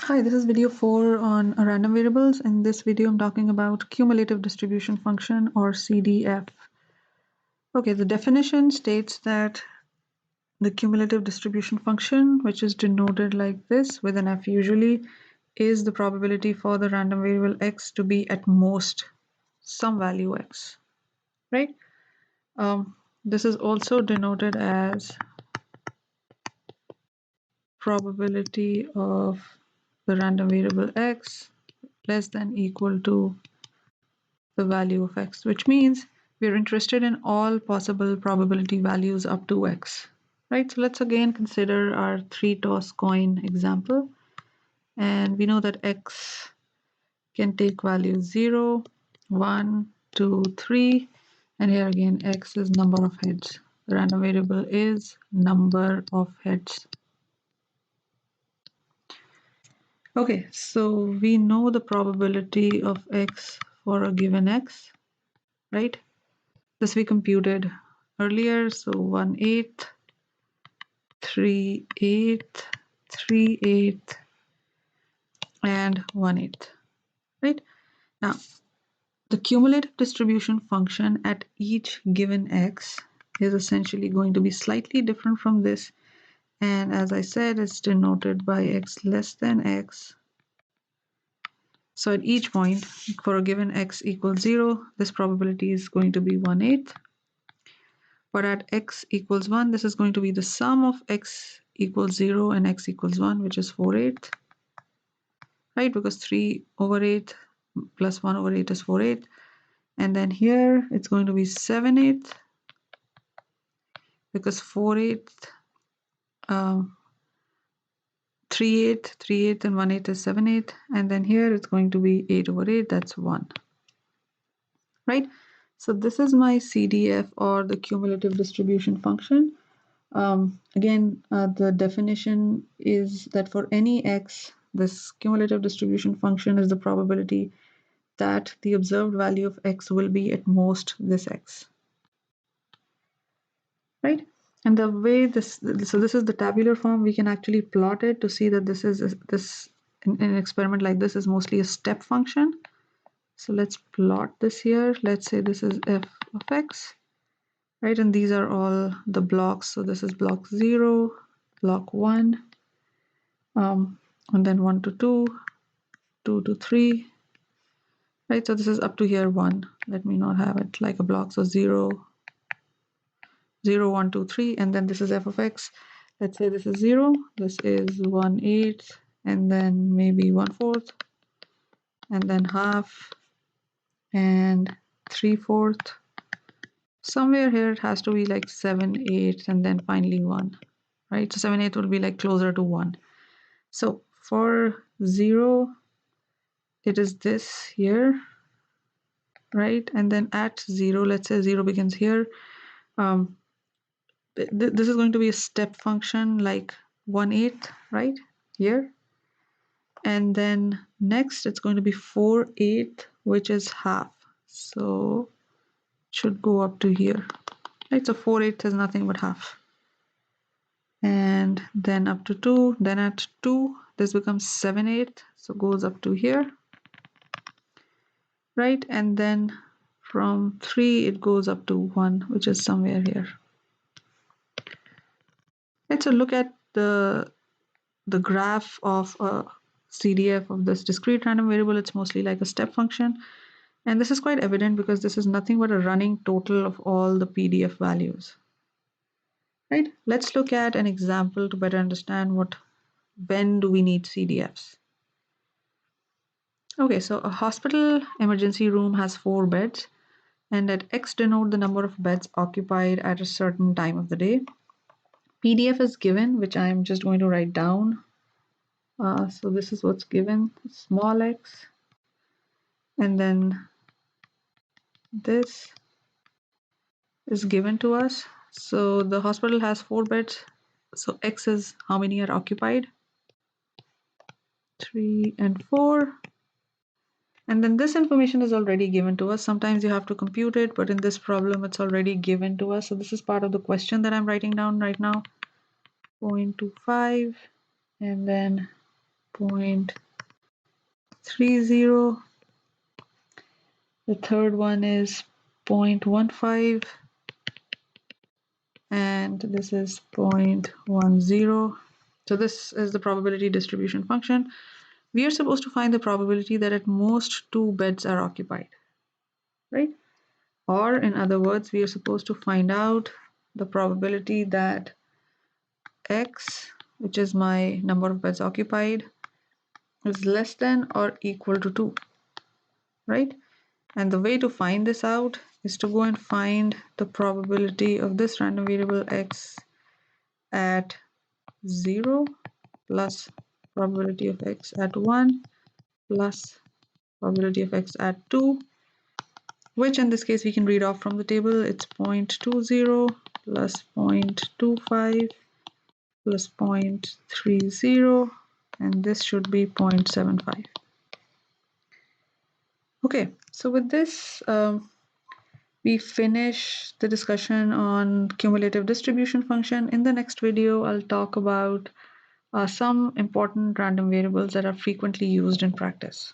Hi, this is video 4 on random variables. In this video, I'm talking about cumulative distribution function or CDF. Okay, the definition states that the cumulative distribution function, which is denoted like this with an F usually, is the probability for the random variable x to be at most some value x, right? This is also denoted as probability of the random variable x less than equal to the value of x, which means we're interested in all possible probability values up to x, right? So let's again consider our 3-toss coin example. And we know that x can take values 0, 1, 2, 3. And here again, x is number of heads. The random variable is number of heads. Okay, so we know the probability of x for a given x, right? This we computed earlier, so 1/8, 3/8, 3/8, and 1/8, right? Now, the cumulative distribution function at each given x is essentially going to be slightly different from this, and as I said, it's denoted by x less than x. So at each point, for a given x equals 0, this probability is going to be 1/8. But at x equals 1, this is going to be the sum of x equals 0 and x equals 1, which is 4/8, right? Because 3/8 plus 1/8 is 4/8. And then here it's going to be 7/8 because 4/8, 3/8, 3/8 and 1/8 is 7/8. And then here it's going to be 8/8, that's 1, right? So this is my CDF or the cumulative distribution function. Again, the definition is that for any x, this cumulative distribution function is the probability that the observed value of x will be at most this x, right? And the way so this is the tabular form, we can actually plot it to see that this in an experiment like this is mostly a step function. So let's plot this here. Let's say this is f of x. Right, and these are all the blocks. So this is block 0, block 1, and then 1 to 2, 2 to 3. Right, so this is up to here 1. Let me not have it like a block. So 0, 0, 1, 2, 3, and then this is f of x. Let's say this is 0, this is 1/8, and then maybe 1/4, and then half, and 3/4. Somewhere here it has to be like 7/8, and then finally 1, right? So 7/8 will be like closer to 1. So for 0, it is this here, right? And then at 0, let's say 0 begins here. This is going to be a step function like 1/8, right? Here. And then next it's going to be 4/8, which is half. So it should go up to here, right? So 4/8 is nothing but half. And then up to 2, then at 2, this becomes 7/8, so goes up to here, right? And then from 3, it goes up to 1, which is somewhere here. Let's look at the graph of a CDF of this discrete random variable. It's mostly like a step function. And this is quite evident because this is nothing but a running total of all the PDF values. Right? Let's look at an example to better understand when do we need CDFs. Okay, so a hospital emergency room has 4 beds, and at X denote the number of beds occupied at a certain time of the day. PDF is given, which I'm just going to write down. So this is what's given, small x, and then this is given to us. So the hospital has 4 beds, so X is how many are occupied, 3 and 4. And then this information is already given to us. Sometimes you have to compute it, but in this problem, it's already given to us. So this is part of the question that I'm writing down right now. 0.25, and then 0.30. The third one is 0.15, and this is 0.10. So this is the probability distribution function. We are supposed to find the probability that at most 2 beds are occupied, right? Or in other words, we are supposed to find out the probability that x, which is my number of beds occupied, is less than or equal to 2, right? And the way to find this out is to go and find the probability of this random variable x at 0 plus probability of x at 1 plus probability of x at 2, which in this case we can read off from the table. It's 0.20 plus 0.25 plus 0.30, and this should be 0.75. Okay, so with this, we finish the discussion on cumulative distribution function. In the next video, I'll talk about some important random variables that are frequently used in practice.